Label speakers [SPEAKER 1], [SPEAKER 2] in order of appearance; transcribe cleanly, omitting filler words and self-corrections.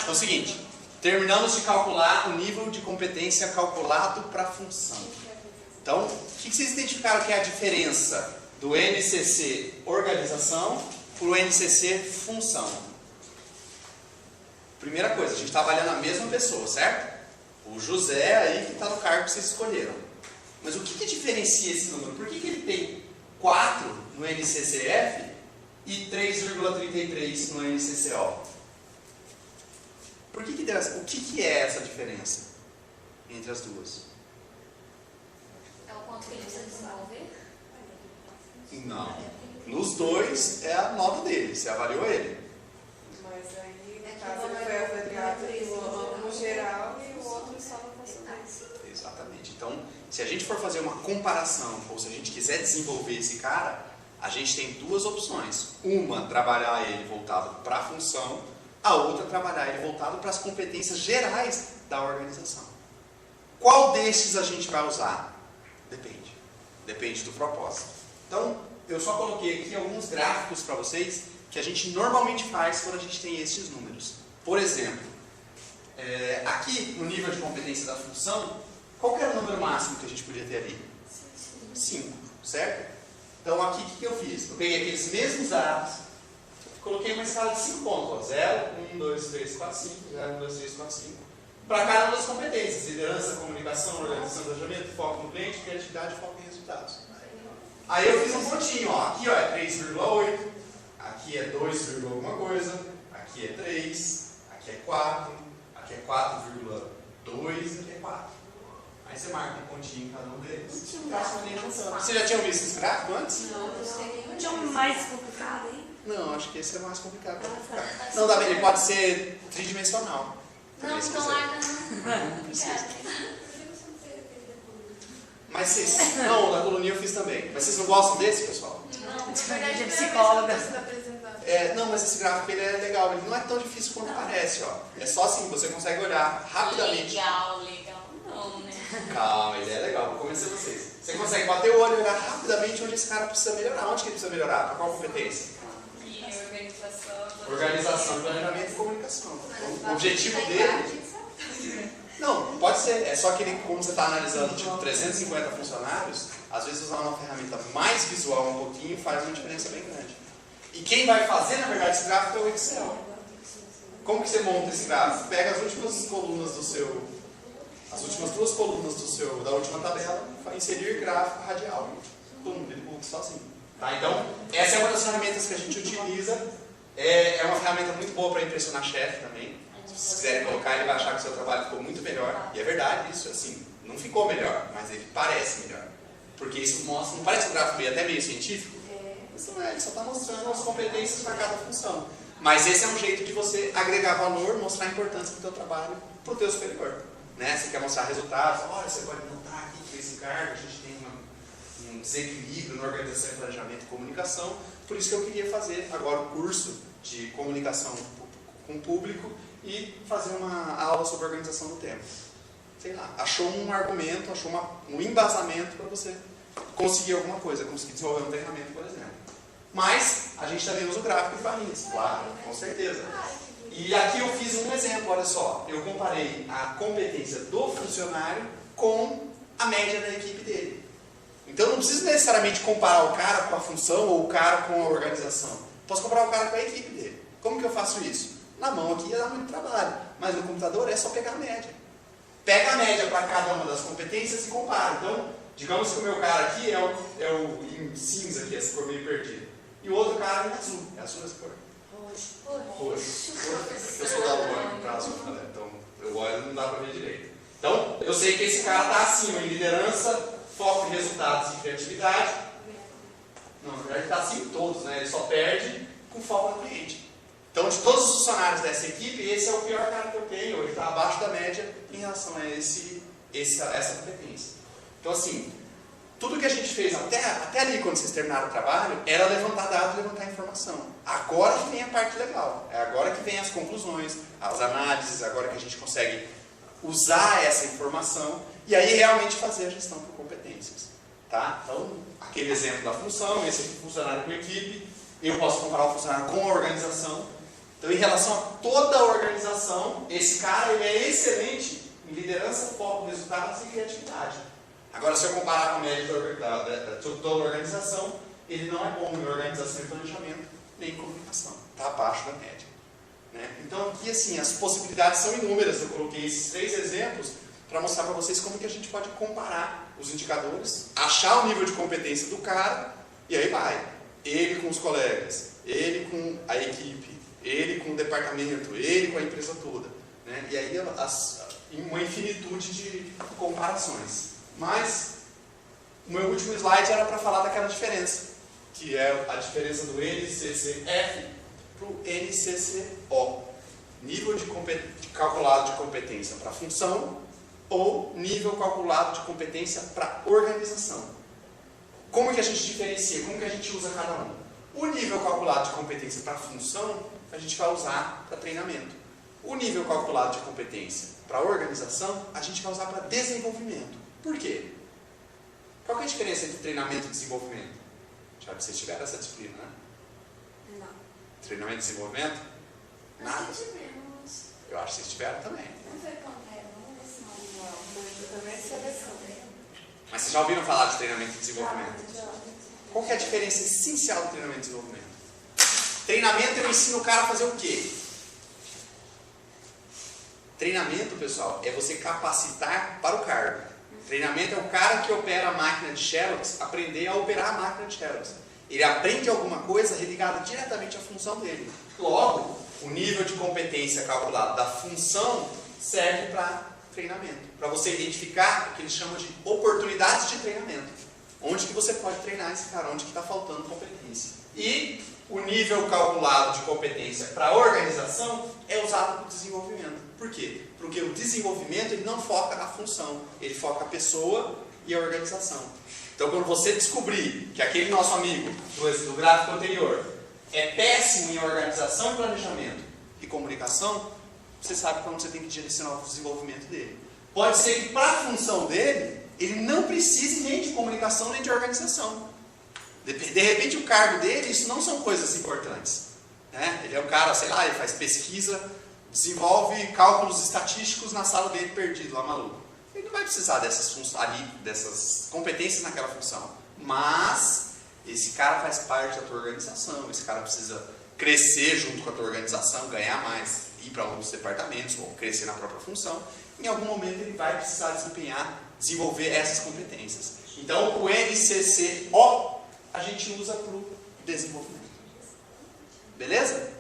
[SPEAKER 1] Então é o seguinte, terminamos de calcular o nível de competência calculado para a função. Então, o que vocês identificaram que é a diferença do NCC organização para o NCC função? Primeira coisa, a gente está avaliando a mesma pessoa, certo? O José aí que está no cargo que vocês escolheram. Mas o que diferencia esse número? Por que ele tem 4 no NCCF e 3,33 no NCCO? O que é essa diferença entre as duas?
[SPEAKER 2] É o quanto que ele precisa desenvolver?
[SPEAKER 1] Não. Nos dois é a nota dele, você avaliou ele.
[SPEAKER 3] Mas aí, no caso, ele foi avaliado no geral e o outro só no funcionário.
[SPEAKER 1] Exatamente. Então, se a gente for fazer uma comparação, ou se a gente quiser desenvolver esse cara, a gente tem duas opções. Uma, trabalhar ele voltado para a função, a outra, trabalhar ele voltado para as competências gerais da organização. Qual destes a gente vai usar? Depende. Depende do propósito. Então, eu só coloquei aqui alguns gráficos para vocês que a gente normalmente faz quando a gente tem estes números. Por exemplo, aqui no nível de competência da função, qual que era o número máximo que a gente podia ter ali? 5, certo? Então aqui o que eu fiz? Eu peguei aqueles mesmos dados, coloquei uma escala de 5 pontos. 0, 1, 2, 3, 4, 5, 0, 1, 2, 3, 4, 5. Para cada uma das competências: liderança, comunicação, organização, engajamento, foco no cliente, criatividade, foco em resultados. Aí eu fiz um pontinho, ó. Aqui ó, é 3,8, aqui é 2, alguma coisa, aqui é 3, aqui é 4, aqui é 4,2, aqui é 4. Aí você marca um pontinho em cada um deles. Você já tinha visto esse gráfico antes?
[SPEAKER 4] Não tinha um mais complicado, hein?
[SPEAKER 1] Não, acho que esse é mais complicado. Não, dá bem, ele pode ser tridimensional.
[SPEAKER 2] Não, então larga não.
[SPEAKER 1] Mas vocês... Não, na coluninha eu fiz também. Mas vocês não gostam desse, pessoal?
[SPEAKER 2] Não,
[SPEAKER 4] Na verdade, é psicóloga.
[SPEAKER 1] Não, mas esse gráfico ele é legal. Ele não é tão difícil quanto parece, ó. É só assim, você consegue olhar rapidamente.
[SPEAKER 2] Legal não, né?
[SPEAKER 1] Calma, a ideia é legal. Vou convencer vocês. Você consegue bater o olho e olhar rapidamente onde esse cara precisa melhorar. Onde que ele precisa melhorar? Para qual competência? Organização, planejamento e comunicação. Então, o objetivo dele... Não, pode ser. É só que ele, como você está analisando tipo 350 funcionários, às vezes usar uma ferramenta mais visual um pouquinho faz uma diferença bem grande. E quem vai fazer, na verdade, esse gráfico é o Excel. Como que você monta esse gráfico? Pega as últimas colunas do seu... As últimas 2 colunas da última tabela, vai inserir gráfico radial. Pum, ele publica sozinho. Tá? Então, essa é uma das ferramentas que a gente utiliza. É uma ferramenta muito boa para impressionar chefe também. Se vocês quiserem colocar, ele vai achar que o seu trabalho ficou muito melhor. E é verdade isso, assim, não ficou melhor, mas ele parece melhor. Porque isso mostra, não parece um gráfico até meio científico? Isso não é, ele só está mostrando as competências para cada função. Mas esse é um jeito de você agregar valor, mostrar a importância do teu trabalho para o teu superior. Né? Você quer mostrar resultados, olha, você pode notar aqui que esse cargo a gente tem um desequilíbrio na organização, planejamento e comunicação. Por isso que eu queria fazer agora o curso de comunicação com o público e fazer uma aula sobre organização do tempo. Sei lá, achou um argumento, achou um embasamento para você conseguir alguma coisa, conseguir desenvolver um treinamento, por exemplo. Mas a gente também usa o gráfico de barrinhas, claro, com certeza. E aqui eu fiz um exemplo, olha só. Eu comparei a competência do funcionário com a média da equipe dele. Então eu não preciso necessariamente comparar o cara com a função ou o cara com a organização. Posso comparar o cara com a equipe dele. Como que eu faço isso? Na mão aqui ia dar muito trabalho, mas no computador é só pegar a média. Pega a média para cada uma das competências e compara. Então, digamos que o meu cara aqui é o em cinza, aqui, essa cor meio perdida. E o outro cara em azul. É azul essa cor? Roxo. Eu sou da lua para azul, né? Então eu olho e não dá para ver direito. Então, eu sei que esse cara está acima em liderança, foco em resultados e criatividade. Não, na verdade ele está acima em todos, né? Ele só perde com foco no cliente. Então, de todos os funcionários dessa equipe, esse é o pior cara que eu tenho. Ele está abaixo da média em relação a essa competência. Então, assim, tudo que a gente fez até ali, quando vocês terminaram o trabalho, era levantar dados e levantar informação. Agora que vem a parte legal. É agora que vem as conclusões, as análises, agora que a gente consegue usar essa informação e aí realmente fazer a gestão por competências. Tá? Então, aquele exemplo da função, esse aqui funcionário com equipe, eu posso comparar o funcionário com a organização Então, em relação a toda a organização, esse cara ele é excelente em liderança, foco, resultados e criatividade. Agora, se eu comparar com o médico de toda a organização, ele não é bom em organização e planejamento, nem em comunicação. Está abaixo da média. Né? Então, aqui assim, as possibilidades são inúmeras. Eu coloquei esses 3 exemplos para mostrar para vocês como que a gente pode comparar os indicadores, achar o nível de competência do cara, e aí vai. Ele com os colegas, ele com a equipe, ele com o departamento, ele com a empresa toda. Né? E aí uma infinitude de comparações. Mas o meu último slide era para falar daquela diferença, que é a diferença do NCCF para o NCCO. Nível calculado de competência para função ou nível calculado de competência para organização. Como que a gente diferencia? Como que a gente usa cada um? O nível calculado de competência para função, a gente vai usar para treinamento. O nível calculado de competência para organização, a gente vai usar para desenvolvimento. Por quê? Qual que é a diferença entre treinamento e desenvolvimento? Já que vocês tiveram essa disciplina, né?
[SPEAKER 2] Não.
[SPEAKER 1] Treinamento e desenvolvimento? Nada?
[SPEAKER 2] Nós tivemos.
[SPEAKER 1] Eu acho que vocês tiveram também.
[SPEAKER 2] Não foi quando era, vamos ver se não.
[SPEAKER 3] Não, muito também é seleção.
[SPEAKER 1] Mas vocês já ouviram falar de treinamento e desenvolvimento? Qual que é a diferença essencial do treinamento e desenvolvimento? Treinamento eu ensino o cara a fazer o quê? Treinamento, pessoal, é você capacitar para o cargo. Treinamento é o cara que opera a máquina de Xerox aprender a operar a máquina de Xerox. Ele aprende alguma coisa ligada diretamente à função dele. Logo, o nível de competência calculado da função serve para treinamento. Para você identificar o que eles chamam de oportunidades de treinamento. Onde que você pode treinar esse cara, onde que está faltando competência. E o nível calculado de competência para a organização é usado para o desenvolvimento. Por quê? Porque o desenvolvimento ele não foca na função, ele foca a pessoa e a organização. Então, quando você descobrir que aquele nosso amigo do gráfico anterior é péssimo em organização e planejamento e comunicação, você sabe para onde você tem que direcionar o desenvolvimento dele. Pode ser que para a função dele, ele não precise nem de comunicação nem de organização. De repente o cargo dele, isso não são coisas importantes. Né? Ele é um cara, sei lá, ele faz pesquisa, desenvolve cálculos estatísticos na sala dele perdido, lá maluco. Ele não vai precisar dessas competências naquela função. Mas esse cara faz parte da tua organização, esse cara precisa crescer junto com a tua organização, ganhar mais, ir para alguns departamentos ou crescer na própria função. Em algum momento ele vai precisar desenvolver essas competências. Então o NCCO a gente usa para o desenvolvimento. Beleza?